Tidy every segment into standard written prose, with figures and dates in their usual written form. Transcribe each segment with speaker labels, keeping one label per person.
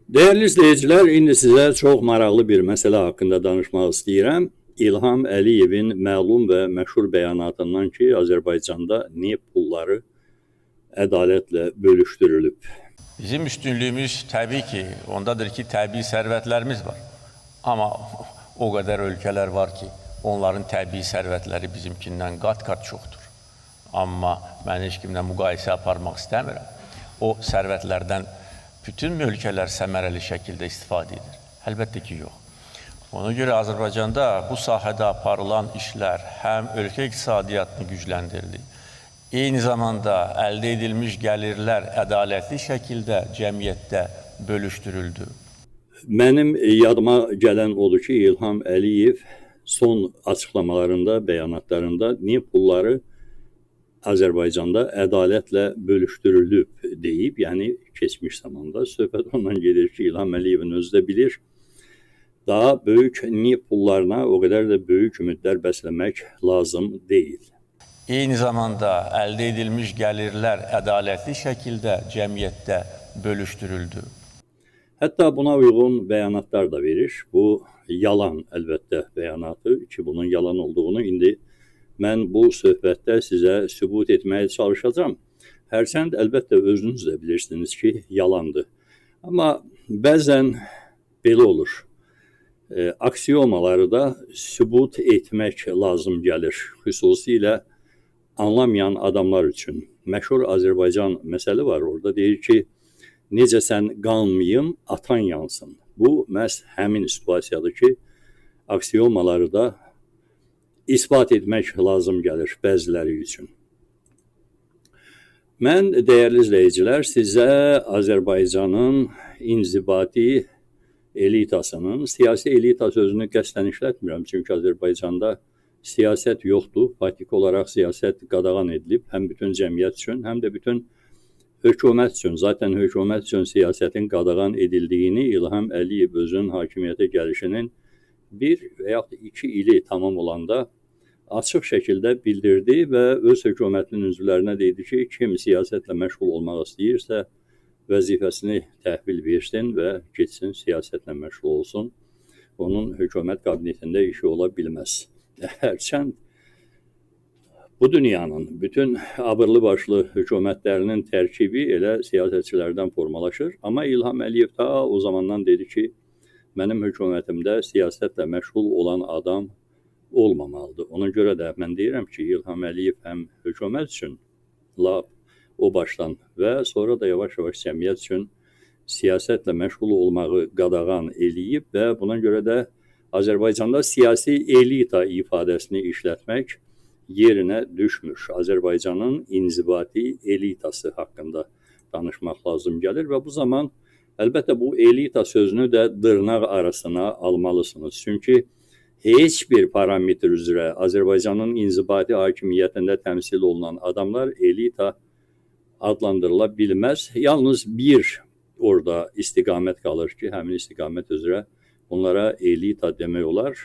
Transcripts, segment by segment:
Speaker 1: Değerli izleyiciler, indi sizə çox maraqlı bir məsələ haqqında danışmaq istəyirəm. İlham Əliyevin məlum və məşhur bəyanatından ki, Azərbaycanda neft pulları ədalətlə bölüşdürülüb.
Speaker 2: Bizim üstünlüğümüz tabii ki ondadır ki təbii sərvətlərimiz var. Amma o qədər ölkələr var ki, onların təbii sərvətləri bizimkindən qat-qat çoxdur. Amma mən heç kimlə müqayisə aparmaq istəmirəm. O sərvətlərdən bütün ölkələr səmərəli şəkildə istifadə edir. Əlbəttə ki, yox. Ona görə Azərbaycanda bu sahədə aparılan işlər həm ölkə iqtisadiyyatını gücləndirdi, eyni zamanda əldə edilmiş gəlirlər ədalətli şəkildə cəmiyyətdə bölüşdürüldü.
Speaker 1: Mənim yadıma gələn odur ki, İlham Əliyev son açıqlamalarında, bəyanatlarında neft pulları Azərbaycanda ədalətlə bölüşdürülüb deyib, yəni keçmiş zamanda söhbət ondan gedir ki, İlham Əliyevin özü də bilir, daha böyük neft pullarına o qədər də böyük ümidlər bəsləmək lazım deyil.
Speaker 2: Eyni zamanda əldə edilmiş gəlirlər ədalətli şəkildə cəmiyyətdə bölüşdürüldü.
Speaker 1: Hətta buna uyğun bəyanatlar da verir. Bu yalan əlbəttə bəyanatı ki, bunun yalan olduğunu indi mən bu söhbətdə sizə sübut etməyə çalışacağam. Hərçənd əlbəttə özünüz də bilirsiniz ki, yalandır. Amma bəzən belə olur. Aksiyomaları da sübut etmək lazım gəlir. Xüsusilə anlamayan adamlar üçün. Məşhur Azərbaycan məsəli var. Orada deyir ki, necə sən qanmayım, atan yansın. Bu, məhz həmin situasiyadır ki, aksiyomaları da isbat etmək lazım gəlir bəziləri üçün. Mən, dəyərli izləyicilər, sizə Azərbaycanın inzibati elitasının, siyasi elita sözünü qəsdən işlətmirəm, çünki Azərbaycanda siyasət yoxdur, faktiki olaraq siyasət qadağan edilib, həm bütün cəmiyyət üçün, həm də bütün hökumət üçün. Zaten hökumət üçün siyasətin qadağan edildiyini İlham Əliyev özünün hakimiyyətə gəlişinin 1 və yaxud 2 ili tamam olanda açıq şəkildə bildirdi və öz hökumətinin üzvlərinə dedi ki, kim siyasətlə məşğul olmaq istəyirsə, vəzifəsini təhvil versin və getsin siyasətlə məşğul olsun. Onun hökumət kabinetində işi ola bilməz. Hərçənd bu dünyanın bütün abırlı başlı hökumətlərinin tərkibi elə siyasətçilərdən formalaşır. Amma İlham Əliyev ta o zamandan dedi ki, mənim hökumətimdə siyasətlə məşğul olan adam olmamalıdır. Ona görə də mən deyirəm ki, İlham Əliyev həm hökumət üçün o başdan və sonra da yavaş-yavaş cəmiyyət üçün siyasətlə məşğul olmağı qadağan eləyib və buna görə də Azərbaycanda siyasi elita ifadəsini işlətmək yerinə düşmüş. Azərbaycanın inzibati elitası haqqında danışmaq lazım gəlir və bu zaman əlbəttə bu elita sözünü də dırnaq arasına almalısınız. Çünki heç bir parametr üzrə Azərbaycanın inzibati hakimiyyətində təmsil olunan adamlar elita adlandırıla bilməz. Yalnız bir orada istiqamət qalır ki, həmin istiqamət üzrə onlara elita demək olar.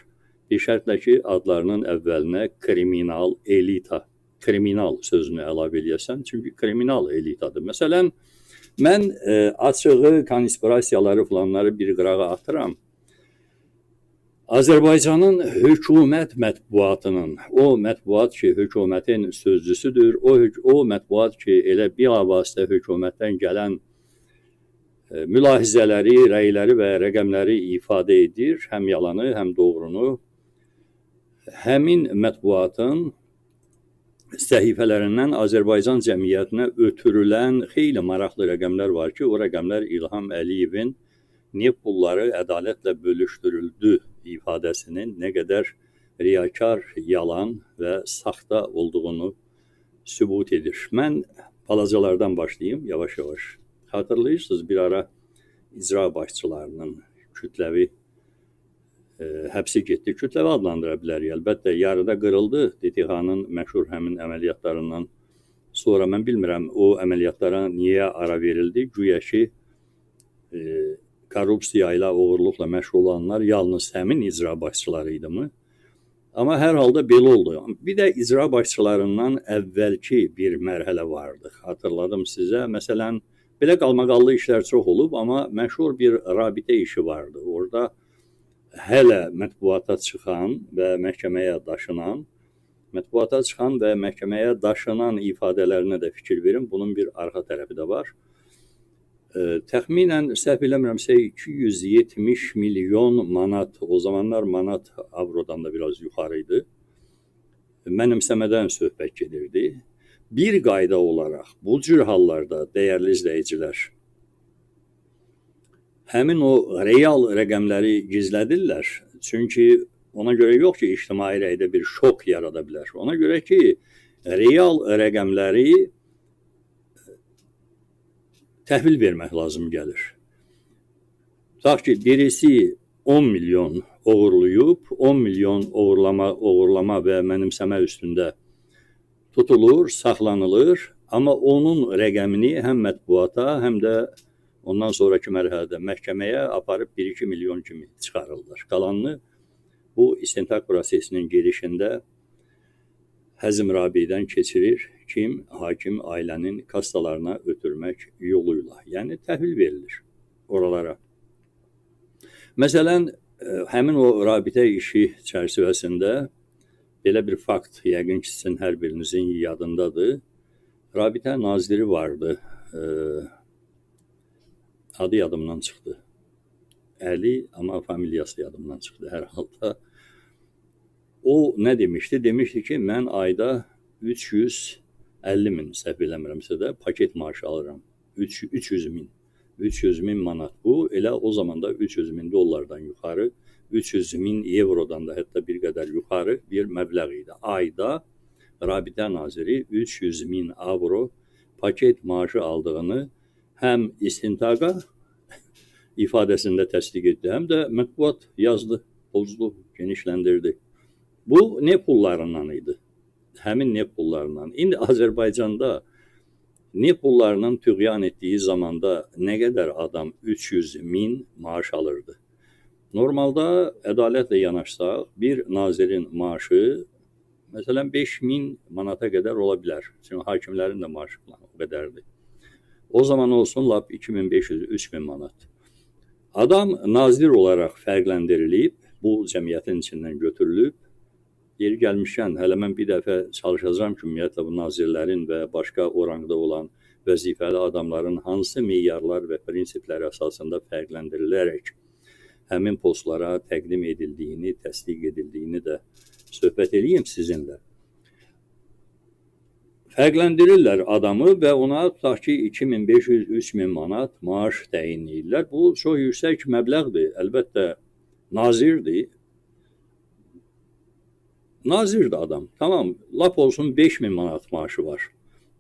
Speaker 1: Bir şərtlə ki, adlarının əvvəlinə kriminal elita, kriminal sözünü əlavə eləyəsən, çünki kriminal elitadır. Məsələn, mən açığı konspirasiyaları falanları bir qırağa atıram. Azərbaycanın hökumət mətbuatının, o mətbuat ki, hökumətin sözcüsüdür, o mətbuat ki, elə bilavasitə hökumətdən gələn mülahizələri, rəyləri və rəqəmləri ifadə edir, həm yalanı, həm doğrunu. Həmin mətbuatın səhifələrindən Azərbaycan cəmiyyətinə ötürülən xeyli maraqlı rəqəmlər var ki, o rəqəmlər İlham Əliyevin neft pulları ədalətlə bölüşdürüldü ifadəsinin nə qədər riyakar, yalan və saxta olduğunu sübut edir. Mən balacalardan başlayayım, yavaş-yavaş. Xatırlayırsınız, bir ara icra başçılarının kütləvi həbsi getdi. Kütləvi adlandıra bilərik. Əlbəttə, yarıda qırıldı DTX-nın məşhur həmin əməliyyatlarından sonra. Mən bilmirəm, o əməliyyatlara niyə ara verildi? Güya ki, korrupsiya ilə, uğurluqla məşğul olanlar yalnız həmin icra başçıları idi mi? Amma hər halda belə oldu. Bir də icra başçılarından əvvəlki bir mərhələ vardı. Xatırladım sizə. Məsələn, belə qalmaqallı işlər çox olub, amma məşhur bir rabitə işi vardı. Orada hələ mətbuata çıxan və məhkəməyə daşınan ifadələrinə də fikir verin. Bunun bir arxa tərəfi də var. Təxminən səhv eləmirəmsə 270 milyon manat, o zamanlar manat avrodan da biraz yuxarı idi, mənimsəmədən söhbət gedirdi. Bir qayda olaraq bu cür hallarda dəyərli izləyicilər həmin o real rəqəmləri gizlədirlər. Çünki ona görə yox ki, ictimai rəydə bir şok yarada bilər. Ona görə ki, real rəqəmləri təhvil vermək lazım gəlir. Tutaq ki, birisi 10 milyon oğurlayıb, 10 milyon oğurlama və mənimsəmə üstündə tutulur, saxlanılır, amma onun rəqəmini həm mətbuata, həm də ondan sonraki mərhələdə məhkəməyə aparıb 1-2 milyon kimi çıxarırlar. Qalanını bu istintaq prosesinin gedişində Həzm Rabi'dən keçirir. Kim? Hakim ailənin kassalarına ötürmək yoluyla. Yəni təhvil verilir oralara. Məsələn, həmin o rabitə işi çərçivəsində belə bir fakt, yəqin ki, sizin hər birinizin yadındadır. Rabitə naziri vardı. Adı yadımdan çıxdı. Əli, amma familiyası yadımdan çıxdı hər halda. O nə demişdi? Demişdi ki, mən ayda 350 min, səhv eləmirəmsə də, paket maaşı alıram. 300 min manat bu. Elə o zaman da 300 min dollardan yuxarı, 300 min evrodan da hətta bir qədər yuxarı bir məbləğ idi. Ayda rabitə naziri 300 min avro paket maaşı aldığını həm istintaqa ifadəsində təsdiq etdi, həm də mətbuat yazdı, pozdu, genişləndirdi. Bu ne pullarından idi? Həmin ne pullarından. İndi Azərbaycanda ne pullarının tüğyan etdiyi zamanda nə qədər adam 300 min maaş alırdı? Normalda ədalətlə yanaşsaq, bir nazirin maaşı məsələn 5.000 manata qədər ola bilər. Çünki hakimlərin də maaşı o qədərdir. O zaman olsun lap 2500-3000 manat. Adam nazir olaraq fərqləndirilib, bu cəmiyyətin içindən götürülüb. Yeri gəlmişkən, hələ mən bir dəfə çalışacağım ki, ümumiyyətlə bu nazirlərin və başqa oranda olan vəzifəli adamların hansı meyarlar və prinsiplər əsasında fərqləndirilərək həmin postlara təqdim edildiyini, təsdiq edildiyini də söhbət edeyim sizinlə. Fərqləndirirlər adamı və ona tutaq ki, 2500-3000 manat maaş təyin edirlər. Bu çox yüksək məbləğdir. Əlbəttə, nazirdir. Nazirdir adam. Tamam, lap olsun 5000 manat maaşı var.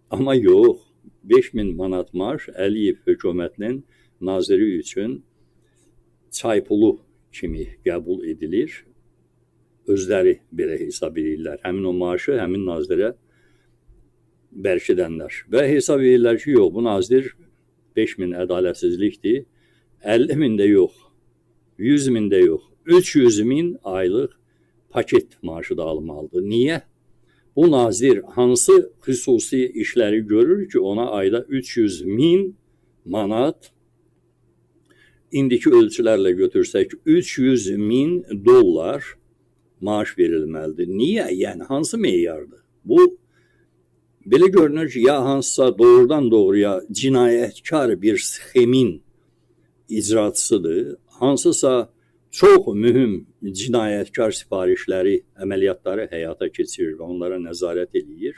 Speaker 1: Amma yox, 5000 manat maaş Əliyev hökumətinin naziri üçün çay pulu kimi qəbul edilir. Özləri belə hesab edirlər. Həmin o maaşı həmin nazirə bərkidənlər. Və hesab edirlər ki, yox, bu nazir 5000 ədalətsizlikdir. 50.000 də yox, 100.000 də yox, 300.000 aylıq paket maaşı da almalıdır. Niyə? Bu nazir hansı xüsusi işləri görür ki, ona ayda 300.000 manat, indiki ölçülərlə götürsək 300.000 dollar maaş verilməlidir. Niyə? Yəni, hansı meyardır? Bu, belə görünür ki, ya hansısa doğrudan doğruya cinayətkar bir sxemin icraçısıdır, hansısa çox mühüm cinayətkar sifarişləri, əməliyyatları həyata keçirir və onlara nəzarət edir.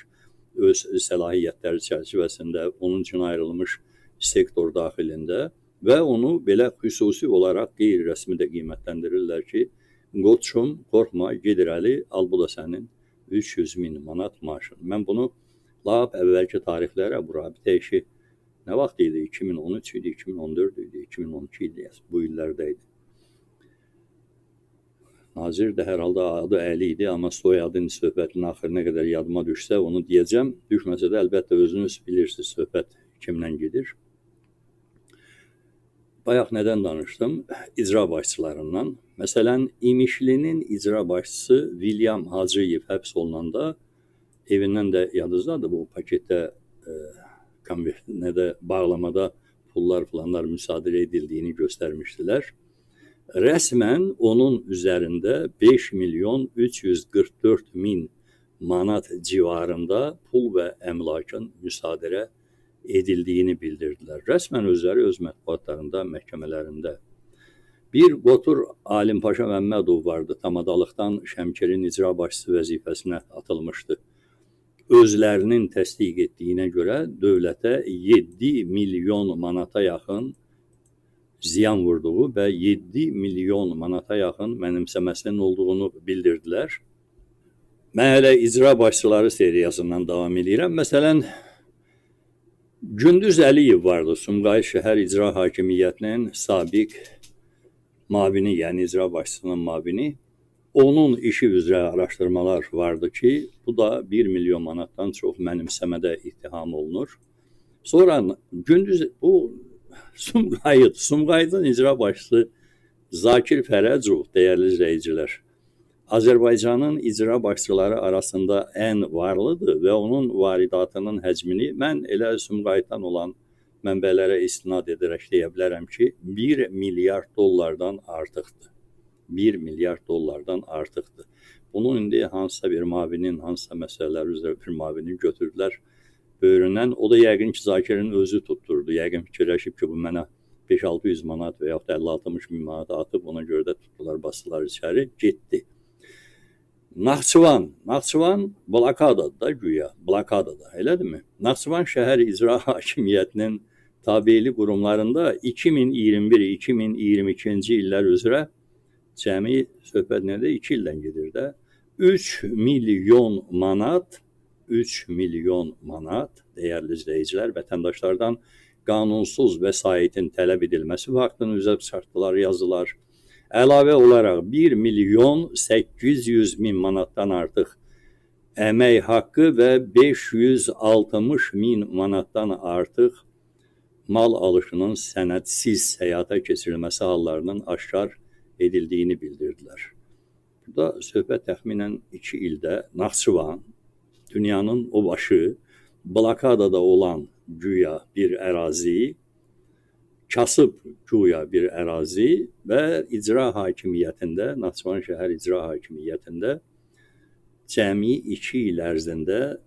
Speaker 1: Öz səlahiyyətləri çərçivəsində onun üçün ayrılmış sektor daxilində və onu belə xüsusi olaraq qeyri-rəsmi də qiymətləndirirlər ki, qoçum, qorxma, gedir Əli, al bu da sənin 300.000 manat maaşın. Mən bunu lap əvvəlki tarixlərə, bu rabitə işi nə vaxt idi? 2013 idi, 2014 idi, 2012 idi, bu illərdə idi. Nazir də hər halda adı Əli idi, amma soyadın söhbətinin axırına qədər yadıma düşsə, onu deyəcəm. Düşməsə də əlbəttə özünüz bilirsiniz söhbət kimdən gedir. Bayaq nədən danışdım? İcra başçılarından. Məsələn, İmişlinin icra başçısı William Hacıyev həbs olunanda evindən də yadınızdadır bu paketdə konvertinə bağlamada pullar falanlar müsadirə edildiyini göstərmişdilər. Rəsmən onun üzərində 5 milyon 344 min manat civarında pul və əmlakın müsadirə edildiyini bildirdilər. Rəsmən özləri öz mətbuatlarında, məhkəmələrində. Bir Qotur Alim Paşa Məmmədov vardı. Tamadalıqdan Şəmkirin icra başçısı vəzifəsinə atılmışdı. Özlərinin təsdiq etdiyinə görə dövlətə 7 milyon manata yaxın ziyan vurduğu və 7 milyon manata yaxın mənimsəməsinin olduğunu bildirdilər. Mən hələ icra başçıları seriyasından davam edirəm. Məsələn, Gündüz Əliyev vardı, Sumqayıt şəhər icra hakimiyyətinin sabiq mavini, yəni icra başçısının mavini. Onun işi üzrə araşdırmalar vardı ki, bu da 1 milyon manatdan çox mənimsəmədə ittiham olunur. Sonra bu Sumqayıtın icra başçısı Zakir Fərəcov, dəyərli izləyicilər, Azərbaycanın icra başçıları arasında ən varlıdır və onun varidatının həcmini mən elə Sumqayıtdan olan mənbələrə istinad edərək deyə bilərəm ki, 1 milyard dollardan artıqdır. 1 milyard dollardan artıqdır. Bunun indi hansısa bir mavinin, hansısa məsələlər üzrə bir mavini götürdülər böyründən. O da yəqin ki, Zakirin özü tutturdu. Yəqin fikirləşib ki, bu mənə 5-600 manat və yaxud da 50-60 min manat atıb, ona görə də tutdular, basdılar içəri, getdi. Naxçıvan blokadadır da güya, blokadada, elədirmi? Naxçıvan şəhər icra hakimiyyətinin tabeli qurumlarında 2021-2022-ci illər üzrə cəmi söhbət nədə 2 ildən gedir də 3 milyon manat dəyərli izləyicilər, vətəndaşlardan qanunsuz vəsaitin tələb edilməsi vaxtının üzə şartları yazılar. Əlavə olaraq 1 milyon 800 min manatdan artıq əmək haqqı və 560 min manatdan artıq mal alışının sənədsiz həyata keçirilməsi hallarının aşkar edildiyini bildirdilər. Burada söhbət təxminən 2 ildə Naxçıvan, dünyanın o başı, blokadada olan güya bir ərazi, kasıb güya bir ərazi və icra hakimiyyətində, Naxçıvan şəhər icra hakimiyyətində cəmi 2 il ərzində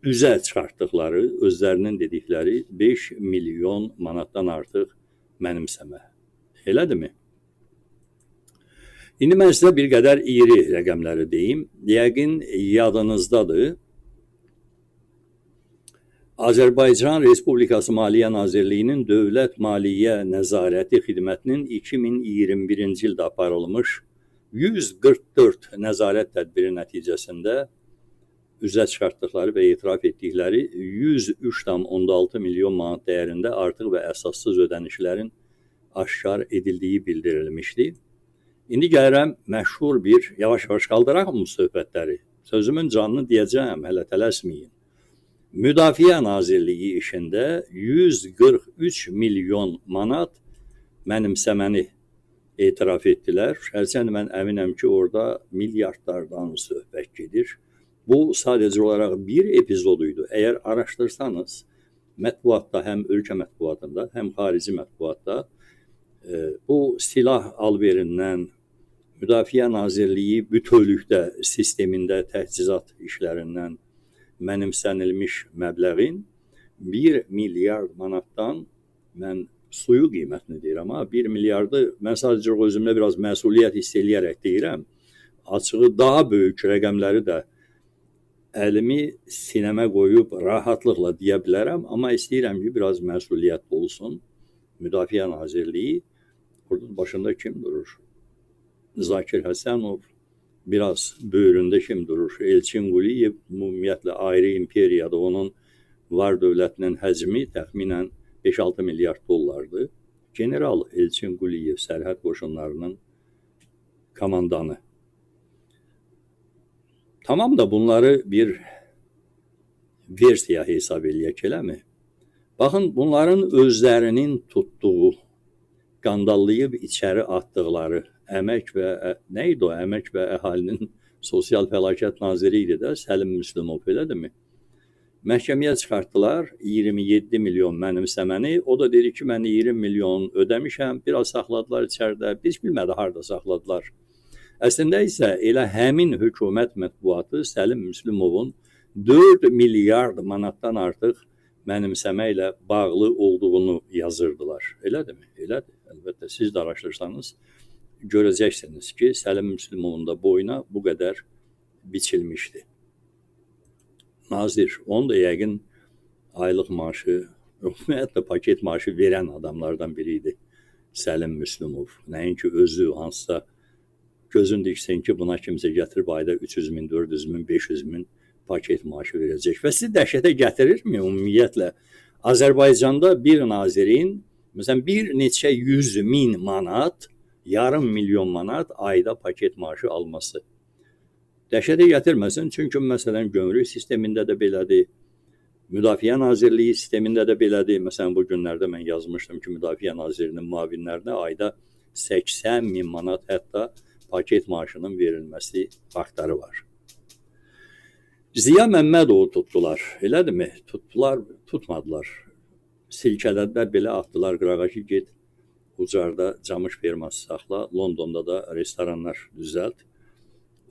Speaker 1: üzə çıxartdıqları, özlərinin dedikləri 5 milyon manatdan artıq mənimsəmə. Elədirmi? İndi mən sizə bir qədər iri rəqəmləri deyim. Yəqin yadınızdadır. Azərbaycan Respublikası Maliyyə Nazirliyinin Dövlət Maliyyə Nəzarəti Xidmətinin 2021-ci ildə aparılmış 144 nəzarət tədbiri nəticəsində üzə çıxartdıqları və etiraf etdikləri 103,6 milyon manat dəyərində artıq və əsassız ödənişlərin aşkar edildiyi bildirilmişdi. İndi gəlirəm məşhur bir, yavaş-yavaş qaldıraq mı söhbətləri? Sözümün canını deyəcəm, hələ tələsməyin. Müdafiə Nazirliyi işində 143 milyon manat mənimsəməni etiraf etdilər. Şəxsən mən əminəm ki, orada milyardlardan söhbət gedir. Bu sadəcə olaraq bir epizoduydu. Əgər araşdırsanız, mətbuatda, həm ölkə mətbuatında, həm xarici mətbuatda bu silah alverindən, Müdafiə Nazirliyi bütövlükdə sistemində təchizat işlərindən mənimsənilmiş məbləğin 1 milyard manatdan, mən suyu qiymətini deyirəm, 1 milyardı mən sadəcə özümdə biraz məsuliyyət hiss eləyərək deyirəm. Açığı daha böyük rəqəmləri də əlimi sinəmə qoyub rahatlıqla deyə bilərəm, amma istəyirəm ki, biraz məsuliyyət olsun. Müdafiə Nazirliyi, burada başında kim durur? Zakir Həsənov, biraz böyründə kim durur? Elçin Quliyev, ümumiyyətlə ayrı imperiyada onun var dövlətinin həcmi təxminən 5-6 milyard dollardır. General Elçin Quliyev sərhəd qoşunlarının komandanı. Tamam da bunları bir versiya hesab eləyək, eləmi? Baxın, bunların özlərinin tutduğu qandallayıb içəri atdıqları əmək və nə idi o? Əmək və əhalinin sosial fəlakət naziri idi də Səlim Müslümov, elədirmi? Məhkəməyə çıxartdılar 27 milyon mənimsəməni. O da dedi ki, mən 20 milyon ödəmişəm, biraz saxladılar içəridə. Biz bilmədi harda saxladılar. Əslində isə elə həmin hökumət mətbuatı Səlim Müslümovun 4 milyard manatdan artıq mənimsəmə ilə bağlı olduğunu yazırdılar. Elədirmi? Elədir. Əlbəttə siz də araşdırsanız görəcəksiniz ki, Səlim Müslümovun da boyuna bu qədər biçilmişdi. Nazir, onun da yəqin aylıq maaşı, ümumiyyətlə paket maaşı verən adamlardan biri idi Səlim Müslümov. Nəinki özü hansısa gözün diksin ki, buna kimsə gətirib ayda 300 min, 400 min, 500 min paket maaşı verəcək. Və sizi dəhşətə gətirirmi ümumiyyətlə? Azərbaycanda bir nazirin, məsələn, bir neçə 100 min manat, yarım milyon manat ayda paket maaşı alması. Dəhşətə gətirməsin, çünki məsələn, gömrük sistemində də belədir, Müdafiə Nazirliyi sistemində də belədir. Məsələn, bu günlərdə mən yazmışdım ki, Müdafiə Nazirinin müavinlərinə ayda 80 min manat hətta paket maaşının verilməsi faktları var. Ziya Məmmədovu tutdular, elədirmi? Tutdular, tutmadılar. Silkələdilər, belə atdılar qırağa ki, get Ucarda camış ferması saxla, Londonda da restoranlar düzəlt.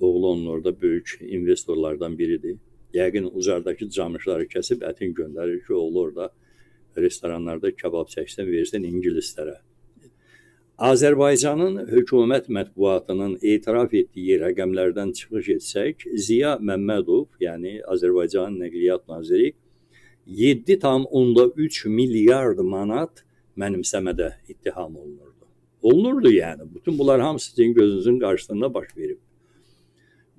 Speaker 1: Oğlu onun orada böyük investorlardan biridir. Yəqin Ucardakı camışları kəsib ətin göndərir ki, oğlu orada restoranlarda kebab çəksin, versin ingilislərə. Azərbaycanın hökumət mətbuatının etiraf etdiyi rəqəmlərdən çıxış etsək, Ziya Məmmədov, yəni Azərbaycanın Nəqliyyat Naziri 7,3 milyard manat mənimsəmədə ittiham olunurdu. Olunurdu yəni. Bütün bunlar hamısı sizin gözünüzün qarşısında baş verib.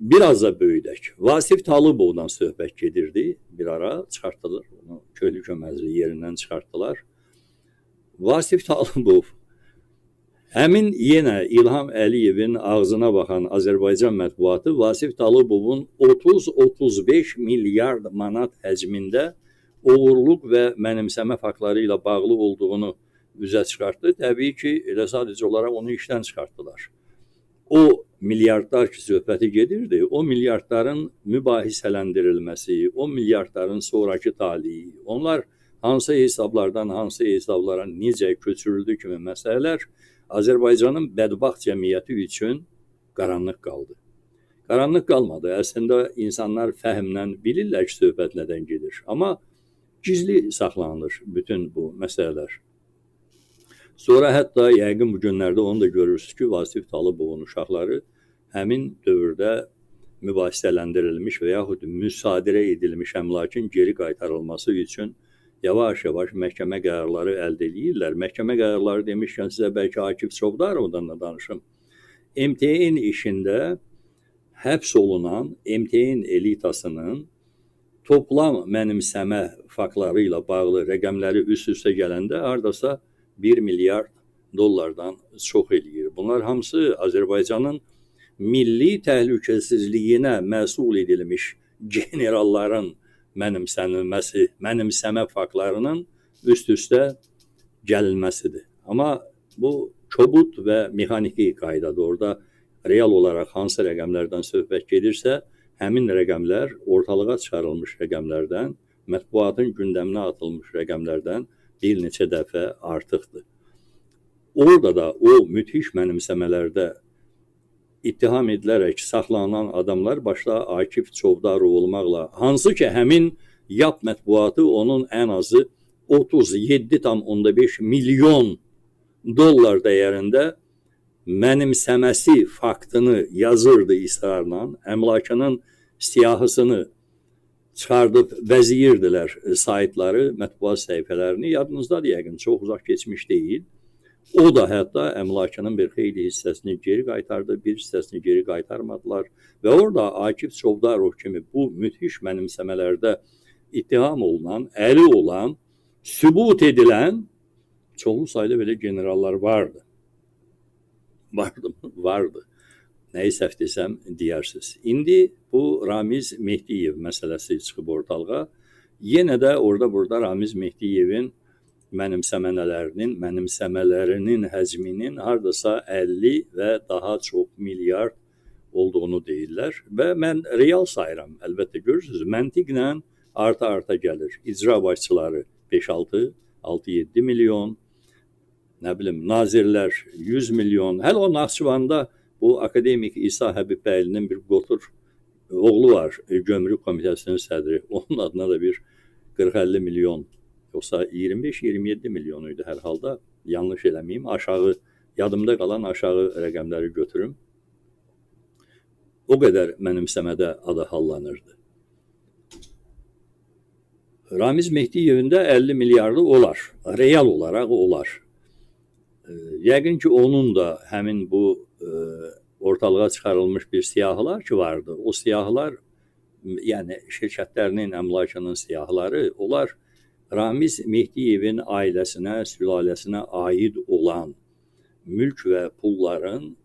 Speaker 1: Biraz da böyüdək. Vasif Talıbovdan söhbət gedirdi. Bir ara çıxartdılar. Onu köylü köməkli yerindən çıxartdılar. Vasif Talıbov həmin yenə İlham Əliyevin ağzına baxan Azərbaycan mətbuatı Vasif Talıbovun 30-35 milyard manat həcmində oğurluq və mənimsəmə faktları ilə bağlı olduğunu üzə çıxartdı. Təbii ki, elə sadəcə olaraq onu işdən çıxartdılar. O milyardlar ki, söhbəti gedirdi, o milyardların mübahisələndirilməsi, o milyardların sonraki taliyi, onlar hansı hesablardan hansı hesablara necə köçürüldü kimi məsələlər Azərbaycanın bədbaxt cəmiyyəti üçün qaranlıq qaldı. Qaranlıq qalmadı. Əslində insanlar fəhmlə bilirlər ki, söhbət nədən gedir. Amma gizli saxlanılır bütün bu məsələlər. Sonra hətta yəqin bu günlərdə onu da görürsünüz ki, Vasif Talıbovun uşaqları həmin dövrdə mübahisələndirilmiş və yaxud müsadirə edilmiş əmlakın geri qaytarılması üçün yavaş-yavaş məhkəmə qərarları əldə edirlər. Məhkəmə qərarları demişkən sizə bəlkə Akif Çovdarovdan da danışım. MTN işində həbs olunan MTN elitasının toplam mənimsəmə faktları ilə bağlı rəqəmləri üst-üstə gələndə hardasa 1 milyard dollardan çox eləyir. Bunlar hamısı Azərbaycanın milli təhlükəsizliyinə məsul edilmiş generalların mənimsənilməsi, mənimsəmə faktlarının üst-üstə gəlməsidir. Amma bu kobud və mexaniki qaydadır. Orada real olaraq hansı rəqəmlərdən söhbət gedirsə, həmin rəqəmlər ortalığa çıxarılmış rəqəmlərdən, mətbuatın gündəminə atılmış rəqəmlərdən bir neçə dəfə artıqdır. Orada da o müthiş mənimsəmələrdə ittiham edilərək saxlanan adamlar başda Akif Çovdarov olmaqla, hansı ki həmin YAP mətbuatı onun ən azı 37,5 milyon dollar dəyərində mənimsəməsi faktını yazırdı israrla, əmlakının siyahısını çıxardıb vəziyirdilər saytları, mətbuat səhifələrini. Yadınızdadır yəqin, çox uzaq keçmiş deyil. O da hətta əmlakının bir xeyli hissəsini geri qaytardı, bir hissəsini geri qaytarmadılar. Və orada Akif Çovdarov kimi bu müthiş mənimsəmələrdə ittiham olunan, əli olan, sübut edilən çoxlu sayda belə generallar vardı. Vardı. Nəyi səhv desəm deyərsiniz. İndi bu Ramiz Mehdiyev məsələsi çıxıb ortalığa. Yenə də orada-burada Ramiz Mehdiyevin mənimsəmələrinin həcminin hardasa 50 və daha çox milyard olduğunu deyirlər və mən real sayıram. Əlbəttə görürsünüz, məntiqlə arta gəlir. İcra başçıları 5-6, 6-7 milyon, nə bilim, nazirlər 100 milyon. Hələ o Naxçıvanda bu akademik İsa Həbibbəylinin bir qotur oğlu var, Gömrük Komitəsinin sədri. Onun adına da bir 40-50 milyon, yoxsa 25-27 milyon idi hər halda. Yanlış eləməyim, aşağı, yadımda qalan aşağı rəqəmləri götürüm. O qədər mənimsəmədə adı hallanırdı. Ramiz Mehdiyevin də 50 milyardı olar, real olaraq olar. Yəqin ki, onun da həmin bu ortalığa çıxarılmış bir siyahılar ki vardı. O siyahılar, yəni şirkətlərinin, əmlakının siyahıları, onlar Ramiz Mehdiyevin ailəsinə, sülaləsinə aid olan mülk və pulların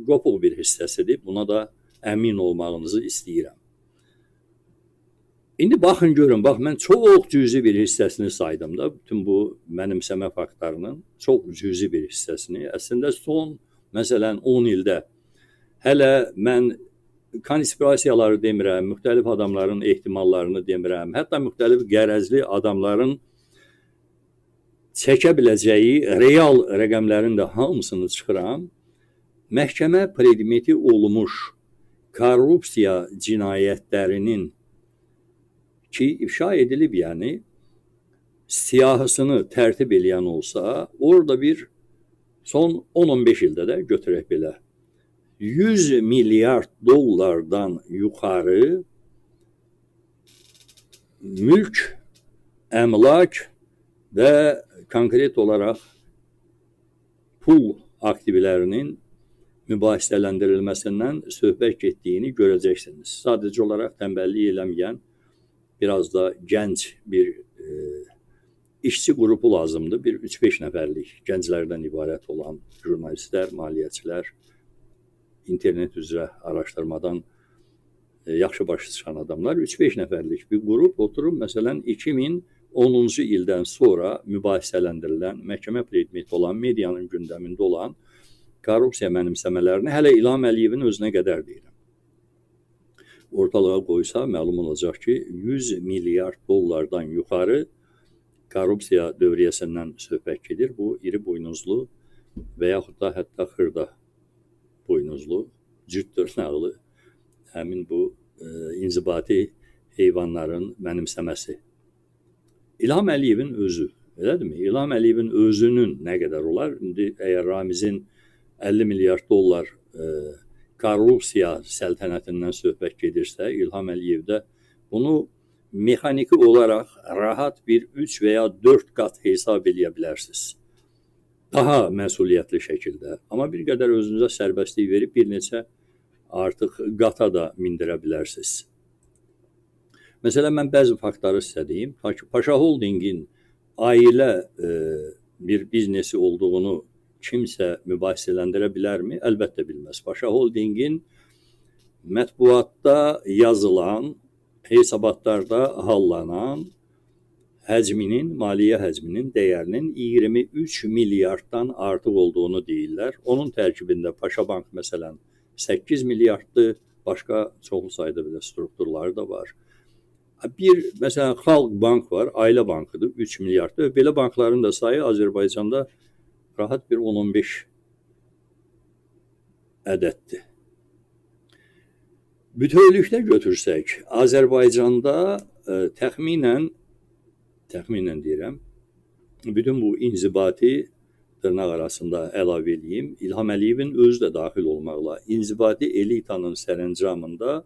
Speaker 1: qopuq bir hissəsidir. Buna da əmin olmağınızı istəyirəm. İndi baxın görün, bax mən çox cüzi bir hissəsini saydım da, bütün bu mənimsəmə faktlarının çox cüzi bir hissəsini. Əslində son, məsələn 10 ildə hələ mən konspirasiyaları demirəm, müxtəlif adamların ehtimallarını demirəm, hətta müxtəlif qərəzli adamların çəkə biləcəyi real rəqəmlərin də hamısını çıxıram. Məhkəmə predmeti olmuş korrupsiya cinayətlərinin ki ifşa edilib, yəni siyahısını tərtib eləyən olsa, orada bir son 10-15 ildə də götürək belə 100 milyard dollardan yuxarı mülk, əmlak və konkret olaraq pul aktivlərinin mübahisələndirilməsindən söhbət getdiyini görəcəksiniz. Sadəcə olaraq tənbəllik eləməyən biraz da gənc bir işçi qrupu lazımdır. Bir 3-5 nəfərlik gənclərdən ibarət olan jurnalistlər, maliyyəçilər, internet üzrə araşdırmadan yaxşı başa çıxan adamlar, 3-5 nəfərlik bir qrup oturub, məsələn 2010-cu ildən sonra mübahisələndirilən, məhkəmə predmeti olan, medianın gündəmində olan korrupsiya mənimsəmələrini hələ İlham Əliyevin özünə qədər deyirəm. Ortalığa qoysa məlum olacaq ki, 100 milyard dollardan yuxarı korrupsiya dövriyyəsindən söhbət gedir. Bu iri buynuzlu və yaxud da hətta xırda buynuzlu, cüt dırnaqlı həmin bu inzibati heyvanların mənimsəməsi. İlham Əliyevin özü, elədirmi? İlham Əliyevin özünün nə qədər olar? İndi əgər Ramizin 50 milyard dollar korrupsiya səltənətindən söhbət gedirsə, İlham Əliyevdə bunu mexaniki olaraq rahat bir 3 və ya 4 qat hesab eləyə bilərsiniz. Daha məsuliyyətli şəkildə. Amma bir qədər özünüzə sərbəstlik verib bir neçə artıq qata da mindirə bilərsiniz. Məsələn, mən bəzi faktları sizə deyim. Paşa Holdingin ailə bir biznesi olduğunu kimsə mübahisələndirə bilərmi? Əlbəttə bilməz. Paşa Holdingin mətbuatda yazılan, hesabatlarda hallanan həcminin, maliyyə həcminin dəyərinin 23 milyarddan artıq olduğunu deyirlər. Onun tərkibində Paşa Bank məsələn 8 milyarddır, başqa çoxlu sayda belə strukturları da var. Bir, məsələn, Xalq Bank var, ailə bankıdır, 3 milyarddır. Belə bankların da sayı Azərbaycanda rahat bir 10-15 ədəddir. Bütövlükdə götürsək, Azərbaycanda təxminən deyirəm, bütün bu inzibati dırnaq arasında əlavə edeyim, İlham Əliyevin özü də daxil olmaqla inzibati elitanın sərəncamında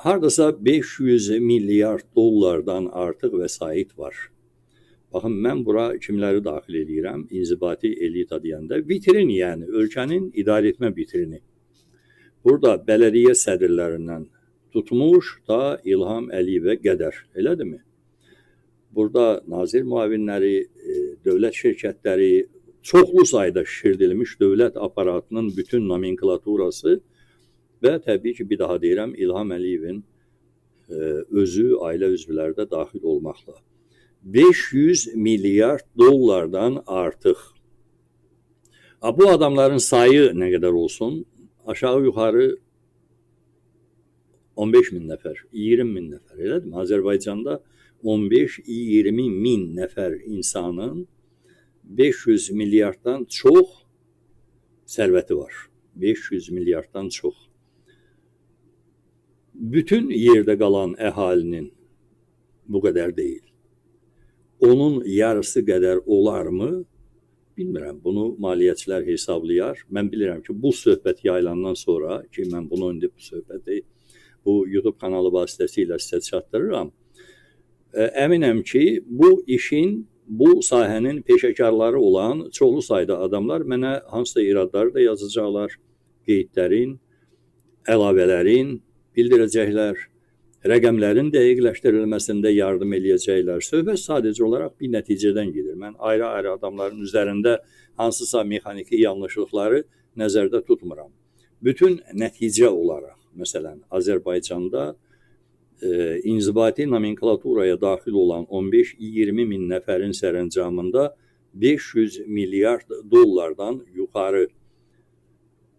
Speaker 1: hardasa 500 milyard dollardan artıq vəsait var. Baxın, mən bura kimləri daxil edirəm, inzibati elita deyəndə, vitrin yəni, ölkənin idarəetmə vitrini. Burada bələdiyyə sədrlərindən tutmuş da İlham Əliyevə qədər, elədirmi? Burada nazir müavinləri, dövlət şirkətləri, çoxlu sayda şişirdilmiş dövlət aparatının bütün nomenklaturası və təbii ki, bir daha deyirəm, İlham Əliyevin özü, ailə üzvləri də daxil olmaqla. 500 milyard dollardan artıq. Bu adamların sayı nə qədər olsun? Aşağı yuxarı 15 min nəfər, 20 min nəfər, elədirmi? Azərbaycanda 15-20 min nəfər insanın 500 milyarddan çox sərvəti var. 500 milyarddan çox. Bütün yerdə qalan əhalinin bu qədər deyil. Onun yarısı qədər olarmı? Bilmirəm, bunu maliyyəçilər hesablayar. Mən bilirəm ki, bu söhbət yayılandan sonra ki, mən bunu indi bu söhbəti bu YouTube kanalı vasitəsilə sizə çatdırıram. Əminəm ki, bu işin, bu sahənin peşəkarları olan çoxlu sayda adamlar mənə hansısa iradları da yazacaqlar, qeydlərin, əlavələrin bildirəcəklər, rəqəmlərin dəqiqləşdirilməsində yardım eləyəcəklər. Söhbət sadəcə olaraq bir nəticədən gedir. Mən ayrı-ayrı adamların üzərində hansısa mexaniki yanlışlıqları nəzərdə tutmuram. Bütün nəticə olaraq, məsələn, Azərbaycanda inzibati nomenklaturaya daxil olan 15-20 min nəfərin sərəncamında 500 milyard dollardan yuxarı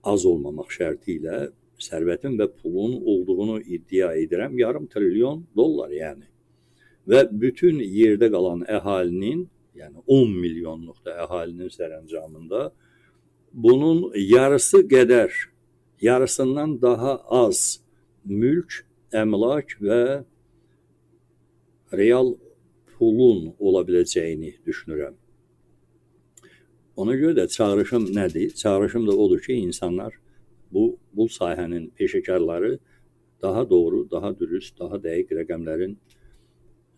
Speaker 1: az olmamaq şərti ilə sərvətin və pulun olduğunu iddia edirəm. Yarım trilyon dollar yəni. Və bütün yerdə qalan əhalinin, yəni 10 milyonluq da əhalinin sərəncamında bunun yarısı qədər, yarısından daha az mülk, əmlak və real pulun ola biləcəyini düşünürəm. Ona görə də çağrışım nədir? Çağrışım da odur ki, insanlar bu sahənin peşəkarları daha doğru, daha dürüst, daha dəqiq rəqəmlərin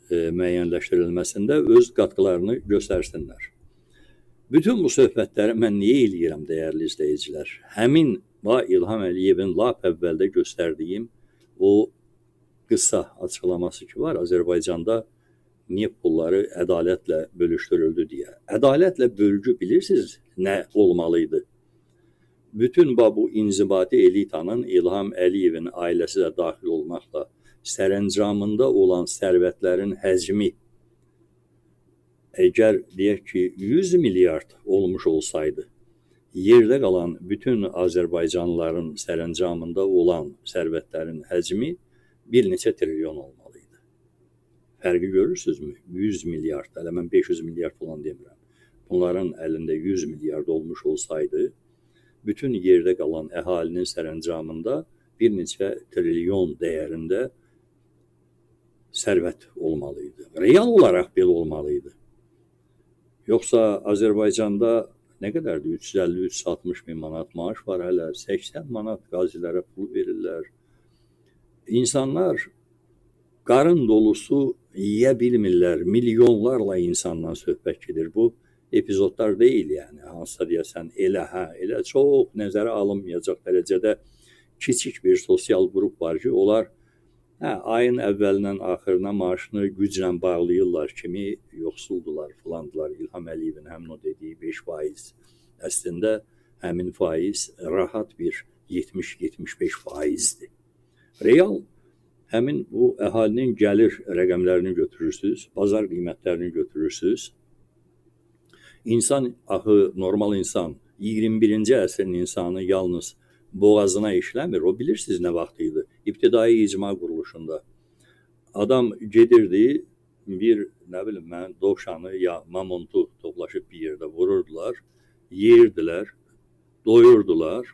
Speaker 1: müəyyənləşdirilməsində öz qatqılarını göstərsinlər. Bütün bu söhbətləri mən niyə eləyirəm, dəyərli izləyicilər? Həmin İlham Əliyevin lap əvvəldə göstərdiyim o qısa açıqlaması ki var, Azərbaycanda neft pulları ədalətlə bölüşdürüldü deyə. Ədalətlə bölgü bilirsiniz nə olmalıydı? Bütün bu inzibati elitanın İlham Əliyevin ailəsi də daxil olmaqla sərəncamında olan sərvətlərin həcmi əgər deyək ki 100 milyard olmuş olsaydı, yerdə qalan bütün Azərbaycanlıların sərəncamında olan sərvətlərin həcmi bir neçə trilyon olmalıydı. Fərqi görürsünüzmü? 100 milyard, hələ mən 500 milyard falan demirəm. Bunların əlində 100 milyard olmuş olsaydı, bütün yerdə qalan əhalinin sərəncamında bir neçə trilyon dəyərində sərvət olmalıydı. Real olaraq belə olmalıydı. Yoxsa Azərbaycanda nə qədərdir? 350-360 min manat maaş var hələ, 80 manat qazilərə pul verirlər. İnsanlar qarın dolusu yeyə bilmirlər, milyonlarla insandan söhbət gedir. Bu epizodlar deyil yəni, hansısa deyəsən elə çox nəzərə alınmayacaq dərəcədə kiçik bir sosial qrup var ki, onlar ayın əvvəlindən axırına maaşını güclə bağlayırlar kimi yoxsuldular filandılar. İlham Əliyevin həmin o dediyi 5%. Əslində həmin faiz rahat bir 70-75%'dir. Real həmin bu əhalinin gəlir rəqəmlərini götürürsünüz, bazar qiymətlərini götürürsünüz. İnsan axı, normal insan, 21-ci əsrin insanı yalnız boğazına işləmir. O bilirsiniz nə vaxt idi? İbtidai icma quruluşunda. Adam gedirdi, bir, nə bilim mən, dovşanı ya mamontu toplaşıb bir yerdə vururdular, yeyirdilər, doyurdular.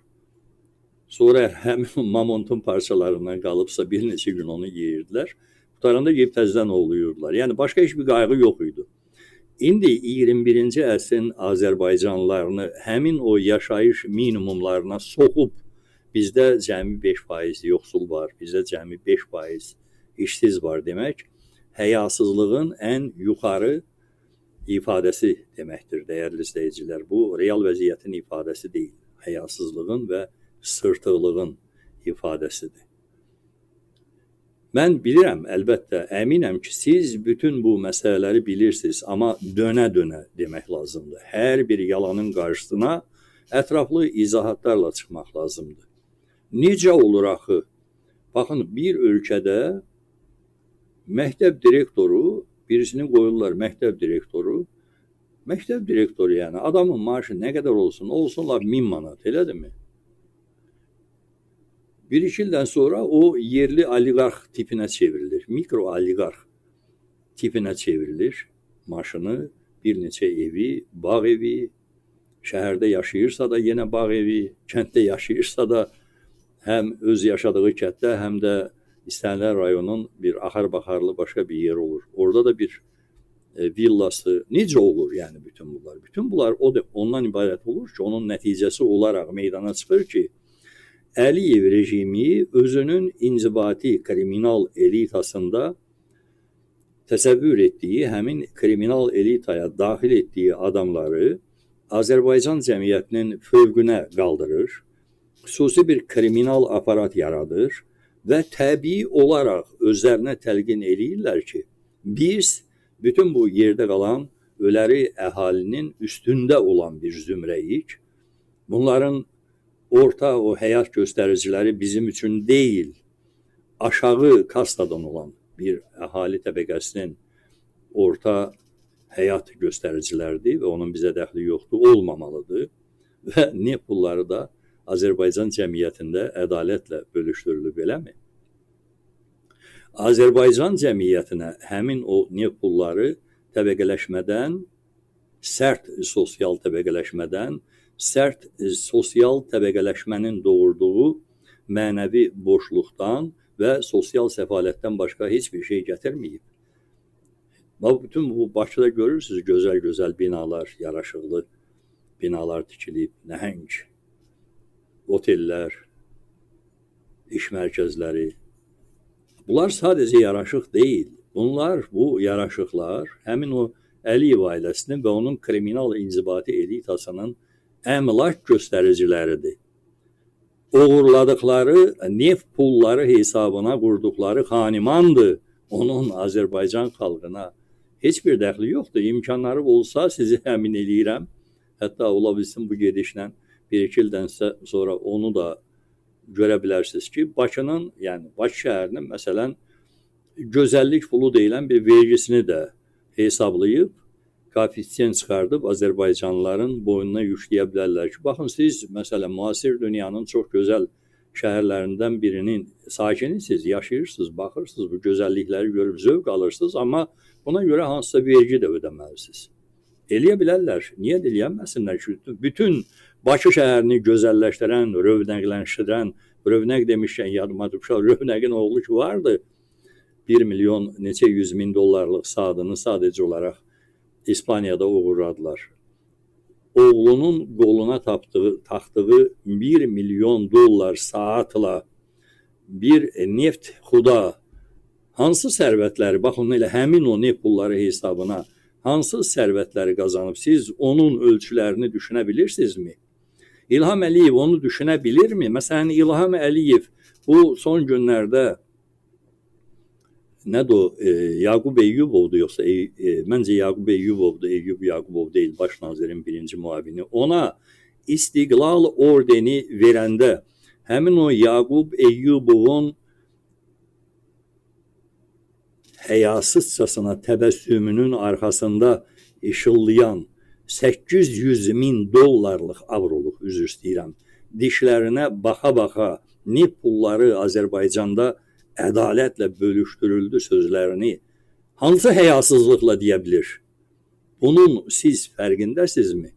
Speaker 1: Sonra həmin mamontun parçalarından qalıbsa bir neçə gün onu yeyirdilər. Qutaranda yeyib təzədən ovlayırdılar. Yəni başqa heç bir qayğı yox idi. İndi 21-ci əsrin Azərbaycanlılarını həmin o yaşayış minimumlarına soxub, bizdə cəmi 5% yoxsul var, bizdə cəmi 5% işsiz var demək, həyasızlığın ən yuxarı ifadəsi deməkdir, dəyərli izləyicilər. Bu, real vəziyyətin ifadəsi deyil, həyasızlığın və sırtıqlığın ifadəsidir. Mən bilirəm, əlbəttə, əminəm ki, siz bütün bu məsələləri bilirsiniz, amma dönə-dönə demək lazımdır. Hər bir yalanın qarşısına ətraflı izahatlarla çıxmaq lazımdır. Necə olur axı? Baxın, bir ölkədə məktəb direktoru Birisini qoyurlar məktəb direktoru. Məktəb direktoru yəni adamın maaşı nə qədər olsun, olsunlar 1000 manat, elədirmi? 1-2 ildən sonra o yerli oliqarx tipinə çevrilir. Mikro oliqarx tipinə çevrilir. Maşını, bir neçə evi, bağ evi, şəhərdə yaşayırsa da yenə bağ evi, kənddə yaşayırsa da həm öz yaşadığı kənddə, həm də İstənilən rayonun bir axar-baxarlı başqa bir yer olur. Orada da bir villası. Necə olur yəni bütün bunlar? Bütün bunlar ondan ibarət olur ki, onun nəticəsi olaraq meydana çıxır ki, Əliyev rejimi özünün inzibati kriminal elitasında təsəvvür etdiyi, həmin kriminal elitaya daxil etdiyi adamları Azərbaycan cəmiyyətinin fövqünə qaldırır, xüsusi bir kriminal aparat yaradır və təbii olaraq özlərinə təlqin eləyirlər ki, biz bütün bu yerdə qalan öləri əhalinin üstündə olan bir zümrəyik. Bunların orta o həyat göstəriciləri bizim üçün deyil, aşağı kastadan olan bir əhali təbəqəsinin orta həyat göstəricilərdir və onun bizə dəxli yoxdur, olmamalıdır və neft pulları da Azərbaycan cəmiyyətində ədalətlə bölüşdürülüb, eləmi? Azərbaycan cəmiyyətinə həmin o neft pulları təbəqələşmədən, sərt sosial təbəqələşmədən, sərt sosial təbəqələşmənin doğurduğu mənəvi boşluqdan və sosial səfalətdən başqa heç bir şey gətirməyib. Bütün bu Bakıda görürsünüz, gözəl-gözəl binalar, yaraşıqlı binalar tikilib, nəhəng otellər, iş mərkəzləri. Bunlar sadəcə yaraşıq deyil. Bunlar, bu yaraşıqlar həmin o Əliyev ailəsinin və onun kriminal inzibati elitasının əmlak göstəriciləridir. Uğurladıkları neft pulları hesabına qurduqları xanimandır. Onun Azərbaycan xalqına heç bir dəxli yoxdur. İmkanları olsa sizi əmin eləyirəm. Hətta ola bilsin bu gedişlə 1-2 ildən sonra onu da görə bilərsiniz ki, Bakının, yəni Bakı şəhərinin məsələn gözəllik pulu deyilən bir vergisini də hesablayıb, koefisiyent çıxardıb Azərbaycanlıların boynuna yükləyə bilərlər ki, baxın siz məsələn müasir dünyanın çox gözəl şəhərlərindən birinin sakinisiniz, yaşayırsınız, baxırsınız, bu gözəllikləri görüb zövq alırsınız, amma buna görə hansısa vergi də ödəməlisiniz. Eləyə bilərlər, niyə də eləyənməsinlər ki, bütün Bakı şəhərini gözəlləşdirən, rövnəqləndirən, rövnəq demişkən yadıma düşər, rövnəqin oğlu ki vardı, 1 milyon neçə 100 min dollarlıq saatını sadəcə olaraq İspaniyada uğurladılar. Oğlunun qoluna taxtığı 1 milyon dollar saatla bir neft xuda hansı sərvətləri, baxın elə həmin o neft pulları hesabına hansı sərvətləri qazanıb, siz onun ölçülərini düşünə bilirsinizmi? İlham Əliyev onu düşünə bilirmi? Məsələn, İlham Əliyev bu son günlərdə nədir o, Yaqub Eyyubovdur yoxsa, məncə Yaqub Eyyubovdur, Eyyub Yaqubov deyil, baş nazirin birinci müavini. Ona İstiqlal ordeni verəndə həmin o Yaqub Eyyubovun həyasızcasına təbəssümünün arxasında işıllayan 800 min dollarlıq avroluq, üzr istəyirəm, dişlərinə baxa-baxa neft pulları Azərbaycanda ədalətlə bölüşdürüldü sözlərini hansı həyasızlıqla deyə bilir? Bunun siz fərqindəsinizmi?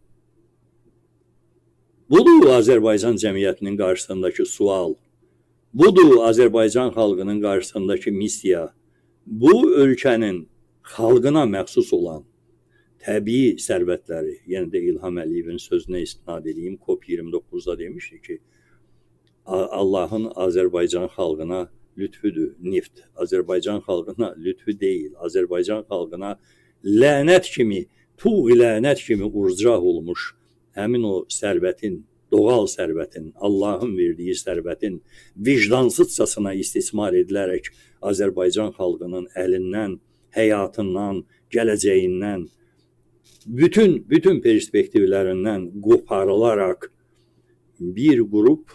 Speaker 1: Budur Azərbaycan cəmiyyətinin qarşısındakı sual. Budur Azərbaycan xalqının qarşısındakı missiya. Bu ölkənin xalqına məxsus olan təbii sərvətləri, yəni də İlham Əliyevin sözünə istinad edeyim, COP29'da demişdi ki, Allahın Azərbaycan xalqına lütfüdür, neft. Azərbaycan xalqına lütfü deyil. Azərbaycan xalqına lənət kimi, lənət kimi urcaq olmuş həmin o sərvətin, doğal sərvətin, Allahın verdiyi sərvətin vicdansızcasına istismar edilərək Azərbaycan xalqının əlindən, həyatından, gələcəyindən, bütün perspektivlərindən qoparılaraq bir qrup,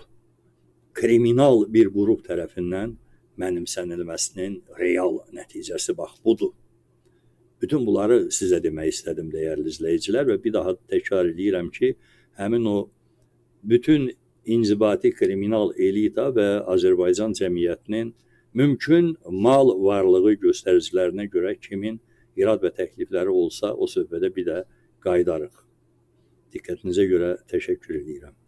Speaker 1: kriminal bir qrup tərəfindən mənimsənilməsinin real nəticəsi bax budur. Bütün bunları sizə demək istədim, dəyərli izləyicilər, və bir daha təkrar edirəm ki, həmin o bütün inzibati kriminal elita və Azərbaycan cəmiyyətinin mümkün mal varlığı göstəricilərinə görə kimin irad və təklifləri olsa, o söhbətə bir də qayıdarıq. Diqqətinizə görə təşəkkür edirəm.